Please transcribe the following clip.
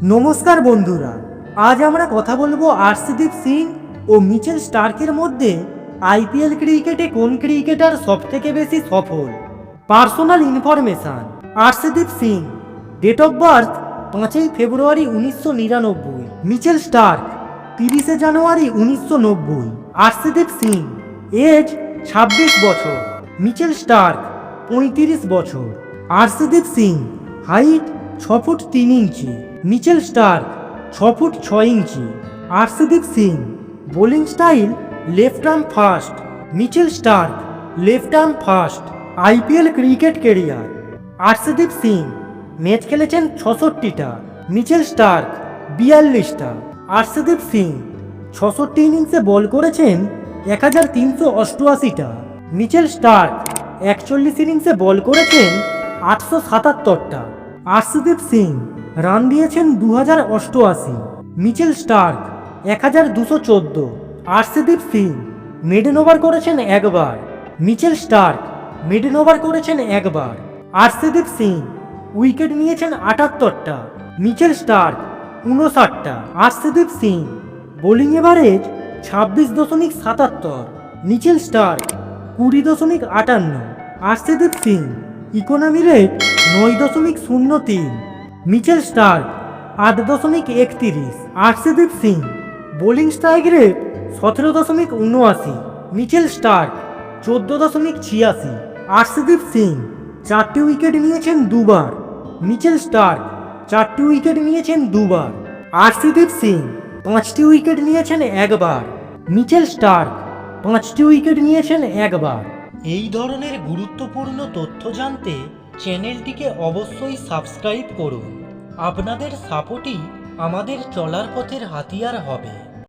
নমস্কার বন্ধুরা, আজ আমরা কথা বলবো আর্শদীপ সিং ও মিচেল স্টার্কের মধ্যে আইপিএল ক্রিকেটে কোন ক্রিকেটার সবথেকে বেশি সফল। Personal information. Arshdeep Singh, date of birth 5 ফেব্রুয়ারি 1999। মিচেল স্টার্ক, 30 জানুয়ারি 1990। আর্শদীপ সিং, এজ 26 বছর। মিচেল স্টার্ক, 35 বছর। আর্শদীপ সিং, হাইট 6 ফুট 3 ইঞ্চি। মিচেল স্টার্ক, 6 ফুট 6 ইঞ্চি। Arshdeep Singh, bowling style left arm fast. Mitchell Starc, left arm fast. IPL cricket career. Arshdeep Singh match খেলেছেন 66টা, মিচেল স্টার্ক 42টা। আর্শদীপ সিং 66 ইনিংসে বল করেছেন 1388টা। Mitchell Starc 41 ইনিংসে বল করেছেন 877টা। আর্শদীপ সিং রান দিয়েছেন 2088। Mitchell Starc 1214। Arshdeep Singh mid on over করেছেন একবার। মিচেল স্টার্ক মিডন ওভার করেছেন একবার। আর্শদীপ সিং উইকেট নিয়েছেন 78টা, মিচেল স্টার্ক 59টা। Arshdeep Singh bowling average 26.77, Mitchell Starc 20.58। Arshdeep Singh economy rate 9.03, Mitchell Starc 8.31। Arshdeep Singh bowling strike rate 17.79, Mitchell Starc 14.86। Arshdeep Singh 4টি উইকেট নিয়েছেন দুবার, মিচেল স্টার্ক 4টি উইকেট নিয়েছেন দুবার। আর্শদীপ সিং 5টি উইকেট নিয়েছেন একবার, মিচেল স্টার্ক 5টি উইকেট নিয়েছেন একবার। এই ধরনের গুরুত্বপূর্ণ তথ্য জানতে চ্যানেলটিকে অবশ্যই সাবস্ক্রাইব করুন। আপনাদের সাপোর্টই আমাদের চলার পথের হাতিয়ার হবে।